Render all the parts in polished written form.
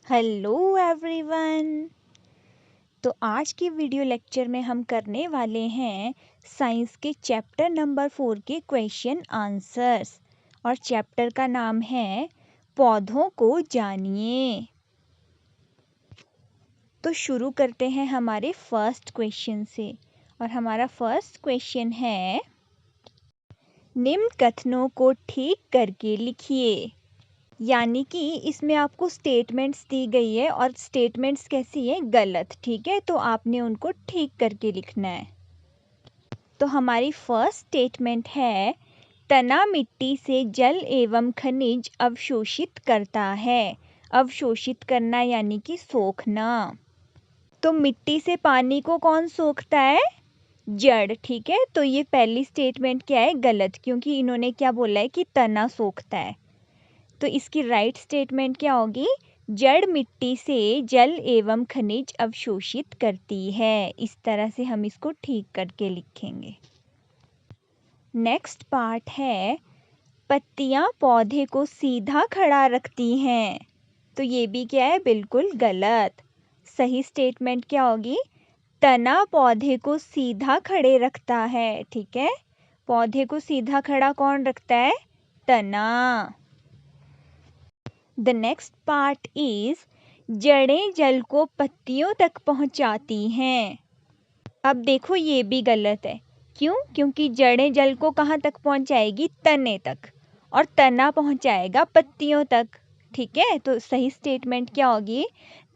Hello everyone. तो आज की वीडियो लेक्चर में हम करने वाले हैं साइंस के चैप्टर नंबर 4 के क्वेश्चन आंसर्स और चैप्टर का नाम है पौधों को जानिए। तो शुरू करते हैं हमारे फर्स्ट क्वेश्चन से और हमारा फर्स्ट क्वेश्चन है निम्न कथनों को ठीक करके लिखिए। यानी कि इसमें आपको स्टेटमेंट्स दी गई है और स्टेटमेंट्स कैसी है, गलत। ठीक है, तो आपने उनको ठीक करके लिखना है। तो हमारी फर्स्ट स्टेटमेंट है तना मिट्टी से जल एवं खनिज अवशोषित करता है। अवशोषित करना यानी कि सोखना। तो मिट्टी से पानी को कौन सोखता है? जड़। ठीक है, तो ये पहली स्टेटमेंट क्या है, गलत, क्योंकि इन्होंने क्या बोला है कि तना सोखता है। तो इसकी राइट स्टेटमेंट क्या होगी? जड़ मिट्टी से जल एवं खनिज अवशोषित करती है। इस तरह से हम इसको ठीक करके लिखेंगे। नेक्स्ट पार्ट है पत्तियां पौधे को सीधा खड़ा रखती हैं। तो ये भी क्या है, बिल्कुल गलत। सही स्टेटमेंट क्या होगी? तना पौधे को सीधा खड़े रखता है। ठीक है, पौधे को सीधा खड़ा कौन रखता है? तना। द नेक्स्ट पार्ट इज जड़ें जल को पत्तियों तक पहुंचाती हैं। अब देखो ये भी गलत है। क्यों? क्योंकि जड़ें जल को कहाँ तक पहुंचाएगी? तने तक, और तना पहुंचाएगा पत्तियों तक। ठीक है, तो सही स्टेटमेंट क्या होगी?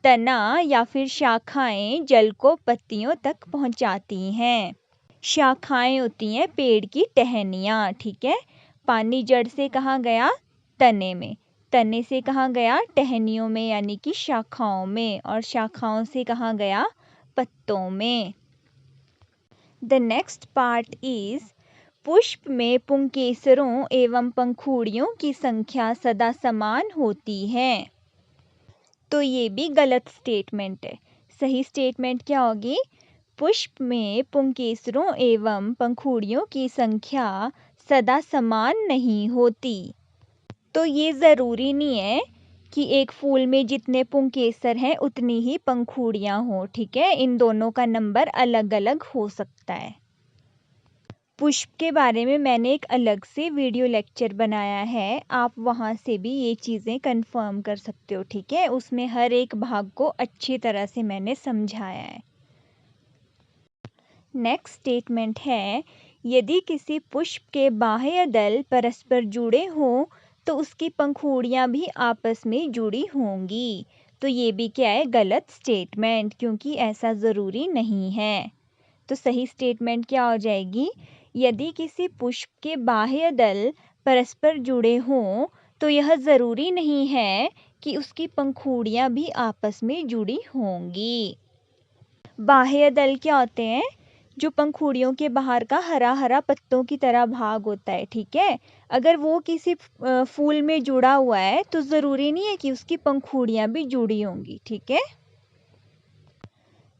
तना या फिर शाखाएं जल को पत्तियों तक पहुंचाती हैं। शाखाएं होती हैं पेड़ की टहनियाँ। ठीक है, पानी जड़ से कहाँ गया? तने में। तने से कहाँ गया? टहनियों में, यानी कि शाखाओं में, और शाखाओं से कहाँ गया? पत्तों में। द नेक्स्ट पार्ट इज पुष्प में पुंकेसरों एवं पंखुड़ियों की संख्या सदा समान होती है। तो ये भी गलत स्टेटमेंट है। सही स्टेटमेंट क्या होगी? पुष्प में पुंकेसरों एवं पंखुड़ियों की संख्या सदा समान नहीं होती। तो ये ज़रूरी नहीं है कि एक फूल में जितने पुंकेसर हैं उतनी ही पंखुड़ियाँ हों। ठीक है, इन दोनों का नंबर अलग अलग हो सकता है। पुष्प के बारे में मैंने एक अलग से वीडियो लेक्चर बनाया है, आप वहाँ से भी ये चीज़ें कंफर्म कर सकते हो। ठीक है, उसमें हर एक भाग को अच्छी तरह से मैंने समझाया है। नेक्स्ट स्टेटमेंट है यदि किसी पुष्प के बाह्य दल परस्पर जुड़े हों तो उसकी पंखुड़ियां भी आपस में जुड़ी होंगी। तो ये भी क्या है, गलत स्टेटमेंट, क्योंकि ऐसा ज़रूरी नहीं है। तो सही स्टेटमेंट क्या हो जाएगी? यदि किसी पुष्प के बाह्य दल परस्पर जुड़े हों तो यह ज़रूरी नहीं है कि उसकी पंखुड़ियां भी आपस में जुड़ी होंगी। बाह्य दल क्या होते हैं? जो पंखुड़ियों के बाहर का हरा हरा पत्तों की तरह भाग होता है। ठीक है, अगर वो किसी फूल में जुड़ा हुआ है तो ज़रूरी नहीं है कि उसकी पंखुड़ियां भी जुड़ी होंगी। ठीक है।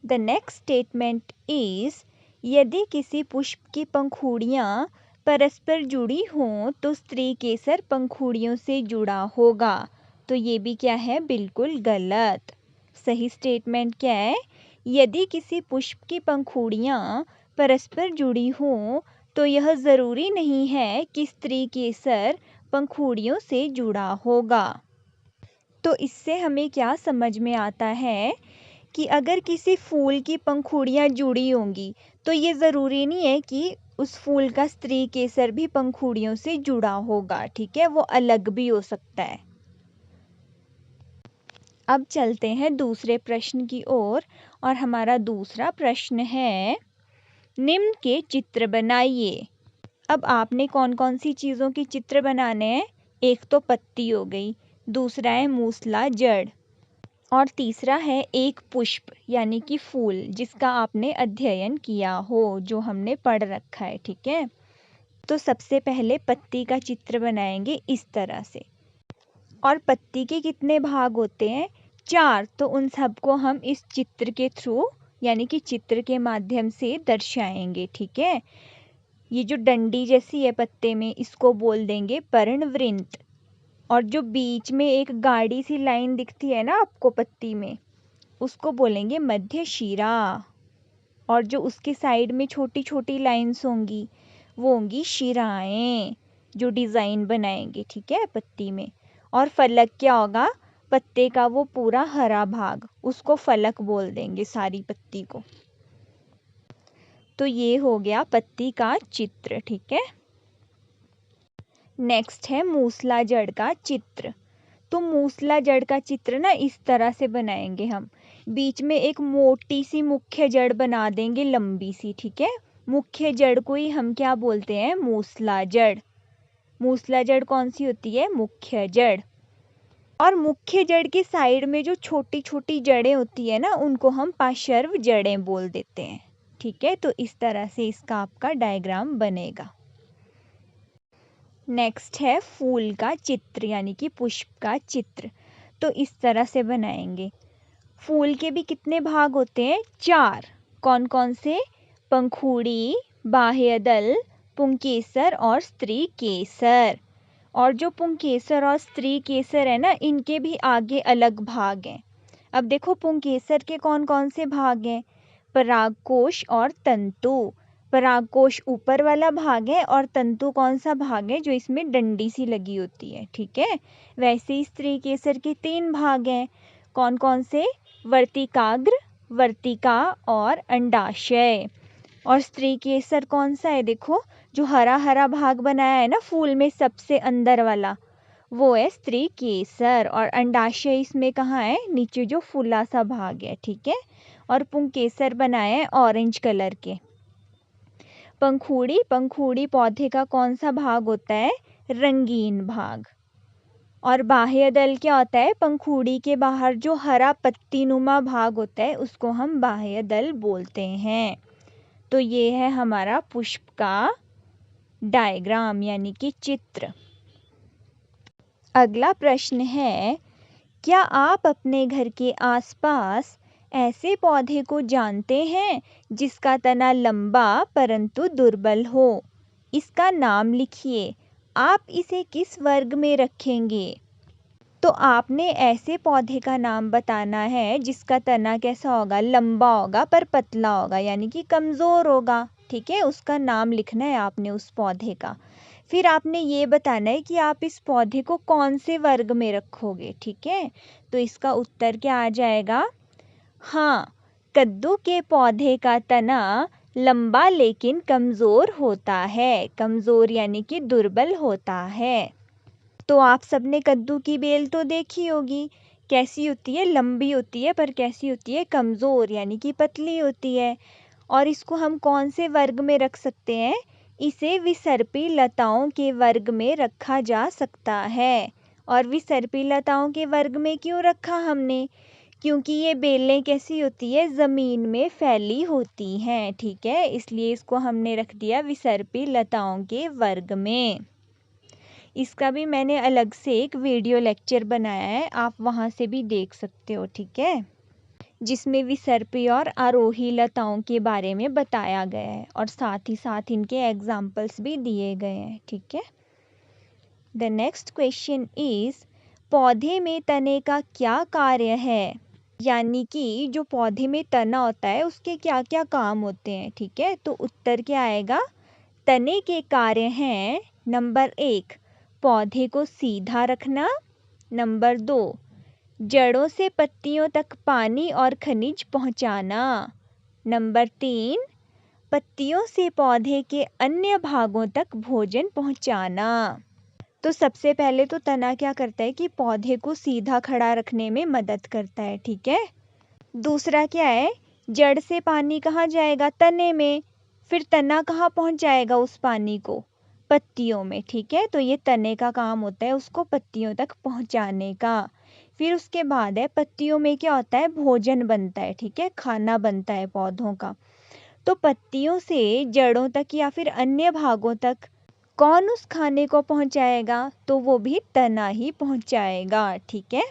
द नेक्स्ट स्टेटमेंट इज यदि किसी पुष्प की पंखुड़ियां परस्पर जुड़ी हों तो स्त्री केसर पंखुड़ियों से जुड़ा होगा। तो ये भी क्या है, बिल्कुल गलत। सही स्टेटमेंट क्या है? यदि किसी पुष्प की पंखुड़ियां परस्पर जुड़ी हों तो यह ज़रूरी नहीं है कि स्त्री केसर पंखुड़ियों से जुड़ा होगा। तो इससे हमें क्या समझ में आता है कि अगर किसी फूल की पंखुड़ियां जुड़ी होंगी तो ये ज़रूरी नहीं है कि उस फूल का स्त्री केसर भी पंखुड़ियों से जुड़ा होगा। ठीक है, वो अलग भी हो सकता है। अब चलते हैं दूसरे प्रश्न की ओर और हमारा दूसरा प्रश्न है निम्न के चित्र बनाइए। अब आपने कौन कौन सी चीज़ों के चित्र बनाने हैं? एक तो पत्ती हो गई, दूसरा है मूसला जड़, और तीसरा है एक पुष्प यानी कि फूल जिसका आपने अध्ययन किया हो, जो हमने पढ़ रखा है। ठीक है, तो सबसे पहले पत्ती का चित्र बनाएंगे इस तरह से। और पत्ती के कितने भाग होते हैं? 4। तो उन सबको हम इस चित्र के थ्रू यानी कि चित्र के माध्यम से दर्शाएंगे। ठीक है, ये जो डंडी जैसी है पत्ते में, इसको बोल देंगे पर्णवृंत। और जो बीच में एक गाढ़ी सी लाइन दिखती है ना आपको पत्ती में, उसको बोलेंगे मध्य शिरा। और जो उसके साइड में छोटी छोटी लाइंस होंगी वो होंगी शिराएं, जो डिज़ाइन बनाएंगे, ठीक है, पत्ती में। और फलक क्या होगा? पत्ते का वो पूरा हरा भाग, उसको फलक बोल देंगे सारी पत्ती को। तो ये हो गया पत्ती का चित्र, ठीक है। नेक्स्ट है मूसला जड़ का चित्र। तो मूसला जड़ का चित्र ना इस तरह से बनाएंगे हम। बीच में एक मोटी सी मुख्य जड़ बना देंगे, लंबी सी, ठीक है। मुख्य जड़ को ही हम क्या बोलते हैं? मूसला जड़। मूसला जड़ कौन सी होती है? मुख्य जड़। और मुख्य जड़ के साइड में जो छोटी छोटी जड़ें होती है ना, उनको हम पार्श्व जड़ें बोल देते हैं, ठीक है। तो इस तरह से इसका आपका डायग्राम बनेगा। नेक्स्ट है फूल का चित्र, यानी कि पुष्प का चित्र। तो इस तरह से बनाएंगे। फूल के भी कितने भाग होते हैं? 4। कौन कौन से? पंखुड़ी, बाह्यदल, पुंकेसर और स्त्री केसर। और जो पुंकेसर और स्त्री केसर है ना, इनके भी आगे अलग भाग हैं। अब देखो पुंकेसर के कौन कौन से भाग हैं? परागकोश और तंतु। परागकोश ऊपर वाला भाग है और तंतु कौन सा भाग है? जो इसमें डंडी सी लगी होती है, ठीक है। वैसे ही स्त्री केसर के 3 भाग हैं। कौन कौन से? वर्तिकाग्र, वर्तिका और अंडाशय। और स्त्री केसर कौन सा है? देखो जो हरा हरा भाग बनाया है ना फूल में सबसे अंदर वाला, वो है स्त्री केसर। और अंडाशय इसमें कहाँ है? नीचे जो फूला सा भाग है, ठीक है। और पुंकेसर बनाए हैं ऑरेंज कलर के। पंखुड़ी, पंखुड़ी पौधे का कौन सा भाग होता है? रंगीन भाग। और बाह्यदल क्या होता है? पंखुड़ी के बाहर जो हरा पत्तीनुमा भाग होता है उसको हम बाह्यदल बोलते हैं। तो ये है हमारा पुष्प का डायग्राम, यानी कि चित्र। अगला प्रश्न है, क्या आप अपने घर के आसपास ऐसे पौधे को जानते हैं जिसका तना लंबा परंतु दुर्बल हो? इसका नाम लिखिए। आप इसे किस वर्ग में रखेंगे? तो आपने ऐसे पौधे का नाम बताना है जिसका तना कैसा होगा? लंबा होगा पर पतला होगा, यानी कि कमज़ोर होगा, ठीक है। उसका नाम लिखना है आपने उस पौधे का। फिर आपने ये बताना है कि आप इस पौधे को कौन से वर्ग में रखोगे, ठीक है। तो इसका उत्तर क्या आ जाएगा? हाँ, कद्दू के पौधे का तना लंबा लेकिन कमज़ोर होता है। कमज़ोर यानी कि दुर्बल होता है। तो आप सबने कद्दू की बेल तो देखी होगी, कैसी होती है? लंबी होती है, पर कैसी होती है? कमज़ोर, यानी कि पतली होती है। और इसको हम कौन से वर्ग में रख सकते हैं? इसे विसर्पी लताओं के वर्ग में रखा जा सकता है। और विसर्पी लताओं के वर्ग में क्यों रखा हमने? क्योंकि ये बेलें कैसी होती है? ज़मीन में फैली होती हैं, ठीक है। इसलिए इसको हमने रख दिया विसर्पी लताओं के वर्ग में। इसका भी मैंने अलग से एक वीडियो लेक्चर बनाया है, आप वहाँ से भी देख सकते हो, ठीक है, जिसमें विसर्पी और आरोही लताओं के बारे में बताया गया है और साथ ही साथ इनके एग्जाम्पल्स भी दिए गए हैं, ठीक है। द नेक्स्ट क्वेश्चन इज, पौधे में तने का क्या कार्य है? यानी कि जो पौधे में तना होता है उसके क्या क्या काम होते हैं, ठीक है। तो उत्तर क्या आएगा? तने के कार्य हैं, नंबर 1, पौधे को सीधा रखना। नंबर 2, जड़ों से पत्तियों तक पानी और खनिज पहुंचाना। नंबर 3, पत्तियों से पौधे के अन्य भागों तक भोजन पहुंचाना। तो सबसे पहले तो तना क्या करता है कि पौधे को सीधा खड़ा रखने में मदद करता है, ठीक है। दूसरा क्या है? जड़ से पानी कहाँ जाएगा? तने में। फिर तना कहाँ पहुंच जाएगा उस पानी को? पत्तियों में, ठीक है। तो ये तने का काम होता है उसको पत्तियों तक पहुंचाने का। फिर उसके बाद है पत्तियों में क्या होता है? भोजन बनता है, ठीक है, खाना बनता है पौधों का। तो पत्तियों से जड़ों तक या फिर अन्य भागों तक कौन उस खाने को पहुंचाएगा? तो वो भी तना ही पहुंचाएगा, ठीक है।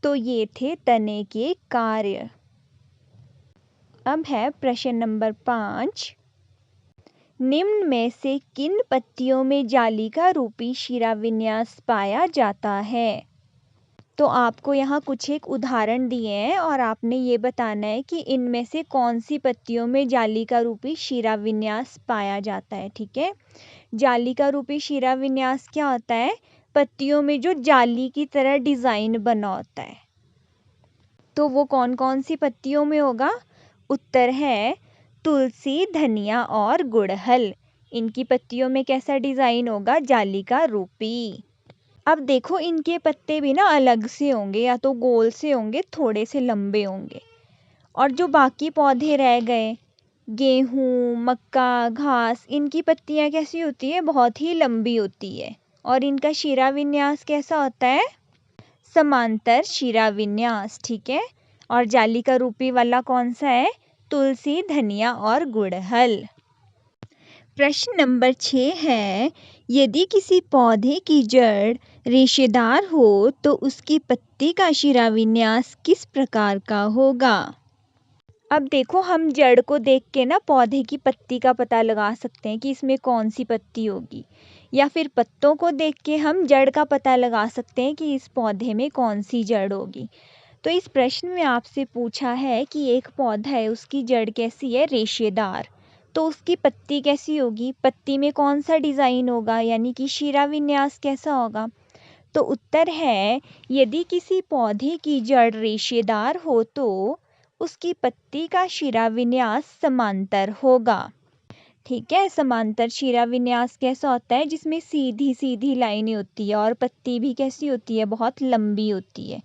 तो ये थे तने के कार्य। अब है प्रश्न नंबर 5, निम्न में से किन पत्तियों में जालिका रूपी शिराविन्यास पाया जाता है? तो आपको यहाँ कुछ एक उदाहरण दिए हैं और आपने ये बताना है कि इनमें से कौन सी पत्तियों में जालिका रूपी शिराविन्यास पाया जाता है। ठीक है, जालिका रूपी शिराविन्यास क्या होता है? पत्तियों में जो जाली की तरह डिजाइन बना होता है। तो वो कौन कौन सी पत्तियों में होगा? उत्तर है तुलसी, धनिया और गुड़हल। इनकी पत्तियों में कैसा डिजाइन होगा? जालिका रूपी। अब देखो, इनके पत्ते भी ना अलग से होंगे, या तो गोल से होंगे, थोड़े से लंबे होंगे। और जो बाकी पौधे रह गए, गेहूँ, मक्का, घास, इनकी पत्तियां कैसी होती है? बहुत ही लंबी होती है। और इनका शिराविन्यास कैसा होता है? समांतर शिराविन्यास। ठीक है, और जालिका रूपी वाला कौन सा है? तुलसी, धनिया और गुड़हल। प्रश्न नंबर 6 है, यदि किसी पौधे की जड़ रेशेदार हो तो उसकी पत्ती का शिराविन्यास किस प्रकार का होगा? अब देखो, हम जड़ को देख के ना पौधे की पत्ती का पता लगा सकते हैं कि इसमें कौन सी पत्ती होगी, या फिर पत्तों को देख के हम जड़ का पता लगा सकते हैं कि इस पौधे में कौन सी जड़ होगी। तो इस प्रश्न में आपसे पूछा है कि एक पौधा है, उसकी जड़ कैसी है? रेशेदार। तो उसकी पत्ती कैसी होगी? पत्ती में कौन सा डिजाइन होगा, यानी कि शिराविन्यास कैसा होगा? तो उत्तर है, यदि किसी पौधे की जड़ रेशेदार हो तो उसकी पत्ती का शिराविन्यास समांतर होगा। ठीक है, समांतर शिराविन्यास कैसा होता है? जिसमें सीधी सीधी लाइनें होती है और पत्ती भी कैसी होती है? बहुत लंबी होती है।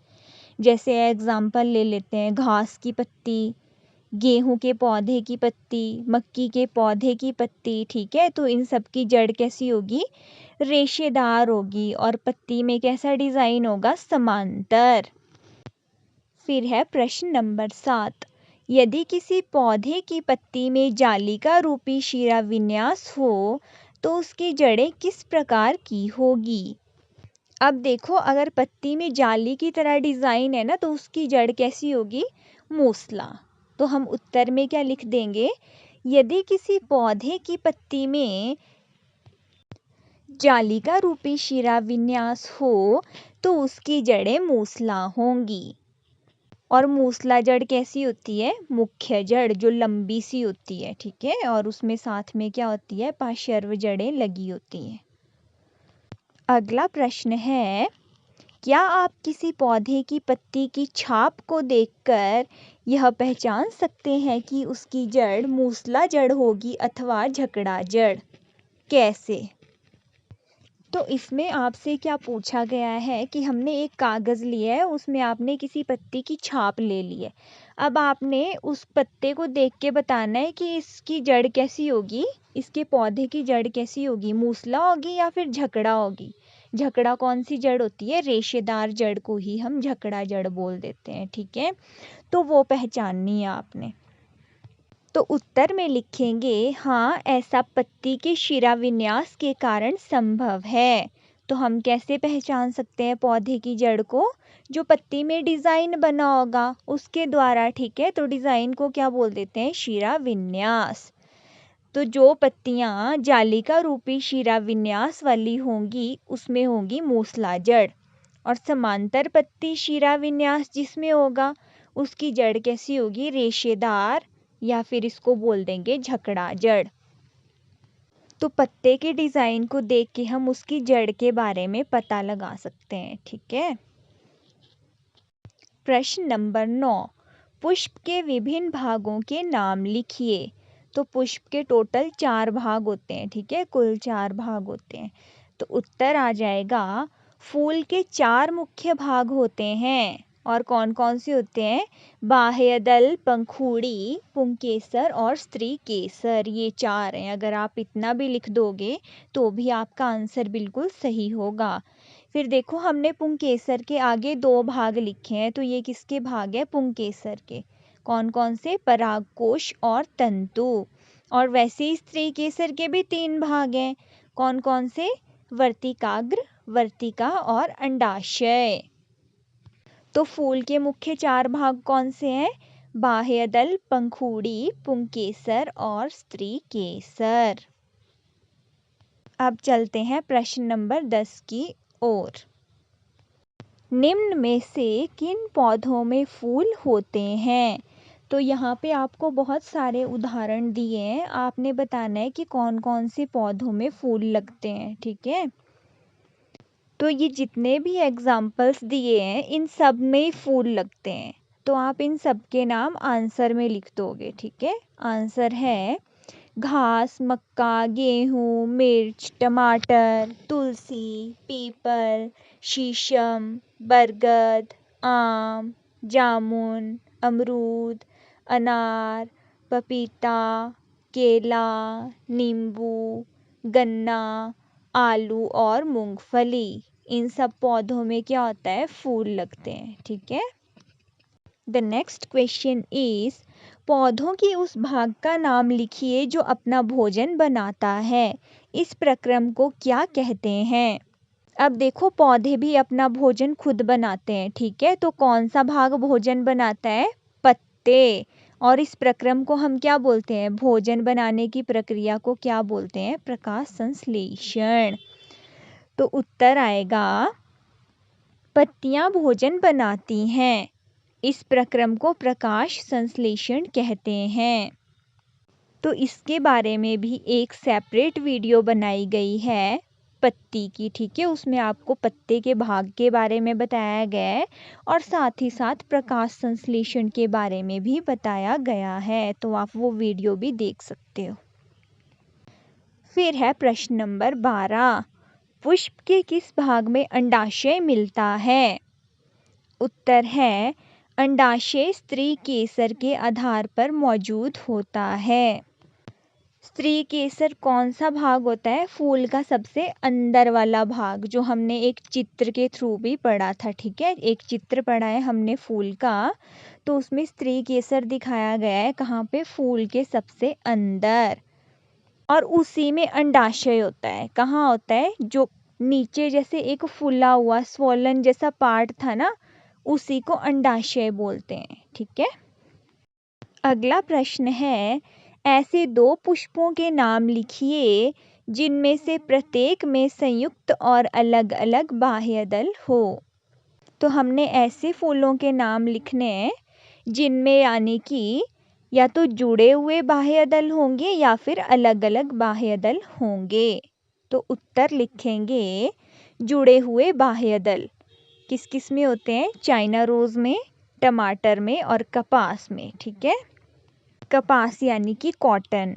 जैसे एग्जाम्पल ले लेते हैं, घास की पत्ती, गेहूं के पौधे की पत्ती, मक्की के पौधे की पत्ती। ठीक है, तो इन सब की जड़ कैसी होगी? रेशेदार होगी, और पत्ती में कैसा डिजाइन होगा? समांतर। फिर है प्रश्न नंबर 7, यदि किसी पौधे की पत्ती में जालिका रूपी शिराविन्यास हो तो उसकी जड़ें किस प्रकार की होगी? अब देखो, अगर पत्ती में जाली की तरह डिजाइन है ना, तो उसकी जड़ कैसी होगी? मूसला। तो हम उत्तर में क्या लिख देंगे? यदि किसी पौधे की पत्ती में जालिका रूपी शिराविन्यास हो तो उसकी जड़ें मूसला होंगी। और मूसला जड़ कैसी होती है? मुख्य जड़, जो लंबी सी होती है। ठीक है, और उसमें साथ में क्या होती है? पार्श्व जड़ें लगी होती हैं। अगला प्रश्न है, क्या आप किसी पौधे की पत्ती की छाप को देखकर यह पहचान सकते हैं कि उसकी जड़ मूसला जड़ होगी अथवा झकड़ा जड़? कैसे? तो इसमें आपसे क्या पूछा गया है कि हमने एक कागज़ लिया है, उसमें आपने किसी पत्ती की छाप ले ली है। अब आपने उस पत्ते को देख के बताना है कि इसकी जड़ कैसी होगी, इसके पौधे की जड़ कैसी होगी? मूसला होगी या फिर झकड़ा होगी? झकड़ा कौन सी जड़ होती है? रेशेदार जड़ को ही हम झकड़ा जड़ बोल देते हैं। ठीक है, तो वो पहचाननी है आपने। तो उत्तर में लिखेंगे, हाँ, ऐसा पत्ती के शिराविन्यास के कारण संभव है। तो हम कैसे पहचान सकते हैं पौधे की जड़ को? जो पत्ती में डिजाइन बना होगा उसके द्वारा। ठीक है, तो डिजाइन को क्या बोल देते हैं? शिराविन्यास। तो जो पत्तियां जालिका रूपी शिराविन्यास वाली होंगी उसमें होगी मूसला जड़, और समांतर पत्ती शिराविन्यास जिसमें होगा उसकी जड़ कैसी होगी? रेशेदार, या फिर इसको बोल देंगे झकड़ा जड़। तो पत्ते के डिजाइन को देख के हम उसकी जड़ के बारे में पता लगा सकते हैं। ठीक है, प्रश्न नंबर 9, पुष्प के विभिन्न भागों के नाम लिखिए। तो पुष्प के टोटल 4 भाग होते हैं। ठीक है, कुल 4 भाग होते हैं। तो उत्तर आ जाएगा, फूल के 4 मुख्य भाग होते हैं। और कौन कौन से होते हैं? बाह्यदल, पंखुड़ी, पुंकेसर और स्त्री केसर। ये 4 हैं। अगर आप इतना भी लिख दोगे तो भी आपका आंसर बिल्कुल सही होगा। फिर देखो, हमने पुंकेसर के आगे 2 भाग लिखे हैं, तो ये किसके भाग है? पुंकेसर के। कौन कौन से? परागकोश और तंतु। और वैसे ही स्त्री केसर के भी 3 भाग हैं। कौन कौन से? वर्तिकाग्र, वर्तिका और अंडाशय। तो फूल के मुख्य 4 भाग कौन से हैं? बाह्यदल, पंखुड़ी, पुंकेसर और स्त्री केसर। अब चलते हैं प्रश्न नंबर 10 की ओर। निम्न में से किन पौधों में फूल होते हैं? तो यहाँ पे आपको बहुत सारे उदाहरण दिए हैं, आपने बताना है कि कौन कौन से पौधों में फूल लगते हैं। ठीक है, तो ये जितने भी एग्जाम्पल्स दिए हैं इन सब में फूल लगते हैं, तो आप इन सब के नाम आंसर में लिख दोगे। ठीक है, आंसर है घास, मक्का, गेहूँ, मिर्च, टमाटर, तुलसी, पीपल, शीशम, बरगद, आम, जामुन, अमरूद, अनार, पपीता, केला, नींबू, गन्ना, आलू और मूंगफली। इन सब पौधों में क्या होता है? फूल लगते हैं। ठीक है, द नेक्स्ट क्वेश्चन इज पौधों के उस भाग का नाम लिखिए जो अपना भोजन बनाता है। इस प्रक्रम को क्या कहते हैं? अब देखो, पौधे भी अपना भोजन खुद बनाते हैं। ठीक है, तो कौन सा भाग भोजन बनाता है? पत्ते। और इस प्रक्रम को हम क्या बोलते हैं? भोजन बनाने की प्रक्रिया को क्या बोलते हैं? प्रकाश संश्लेषण। तो उत्तर आएगा पत्तियां भोजन बनाती हैं, इस प्रक्रम को प्रकाश संश्लेषण कहते हैं। तो इसके बारे में भी एक सेपरेट वीडियो बनाई गई है पत्ती की। ठीक है, उसमें आपको पत्ते के भाग के बारे में बताया गया है और साथ ही साथ प्रकाश संश्लेषण के बारे में भी बताया गया है, तो आप वो वीडियो भी देख सकते हो। फिर है प्रश्न नंबर 12, पुष्प के किस भाग में अंडाशय मिलता है? उत्तर है अंडाशय स्त्री केसर के आधार पर मौजूद होता है। स्त्री केसर कौन सा भाग होता है? फूल का सबसे अंदर वाला भाग, जो हमने एक चित्र के थ्रू भी पढ़ा था। ठीक है, एक चित्र पढ़ा है हमने फूल का, तो उसमें स्त्री केसर दिखाया गया है कहाँ पे? फूल के सबसे अंदर। और उसी में अंडाशय होता है। कहाँ होता है? जो नीचे जैसे एक फूला हुआ स्वोलन जैसा पार्ट था ना, उसी को अंडाशय बोलते हैं। ठीक है, अगला प्रश्न है ऐसे 2 पुष्पों के नाम लिखिए जिनमें से प्रत्येक में संयुक्त और अलग अलग बाह्यदल हो। तो हमने ऐसे फूलों के नाम लिखने हैं जिनमें यानी कि या तो जुड़े हुए बाह्यदल होंगे या फिर अलग अलग बाह्यदल होंगे। तो उत्तर लिखेंगे जुड़े हुए बाह्यदल। किस किस में होते हैं? चाइना रोज में, टमाटर में और कपास में। ठीक है, कपास यानी कि कॉटन।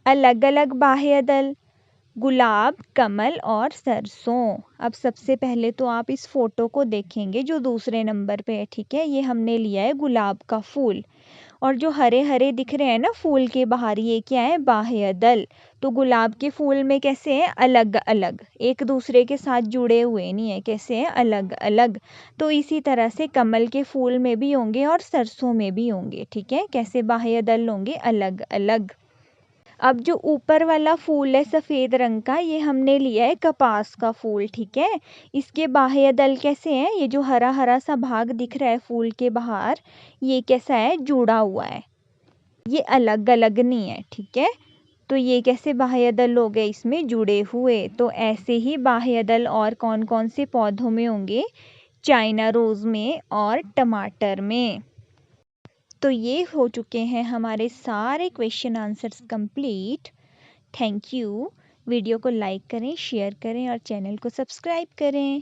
अलग अलग बाह्यदल गुलाब, कमल और सरसों। अब सबसे पहले तो आप इस फोटो को देखेंगे जो दूसरे नंबर पे है। ठीक है, ये हमने लिया है गुलाब का फूल, और जो हरे हरे दिख रहे हैं ना फूल के बाहर, ये क्या है? बाह्यदल। तो गुलाब के फूल में कैसे है? अलग अलग, एक दूसरे के साथ जुड़े हुए नहीं है। कैसे है? अलग अलग। तो इसी तरह से कमल के फूल में भी होंगे और सरसों में भी होंगे। ठीक है, कैसे बाह्यदल होंगे? अलग अलग। अब जो ऊपर वाला फूल है सफ़ेद रंग का, ये हमने लिया है कपास का फूल। ठीक है, इसके बाह्यदल कैसे हैं? ये जो हरा हरा सा भाग दिख रहा है फूल के बाहर, ये कैसा है? जुड़ा हुआ है, ये अलग अलग नहीं है। ठीक है, तो ये कैसे बाह्यदल हो गए? इसमें जुड़े हुए। तो ऐसे ही बाह्यदल और कौन कौन से पौधों में होंगे? चाइना रोज में और टमाटर में। तो ये हो चुके हैं हमारे सारे question answers complete. Thank you. Video को लाइक करें, शेयर करें और चैनल को सब्सक्राइब करें।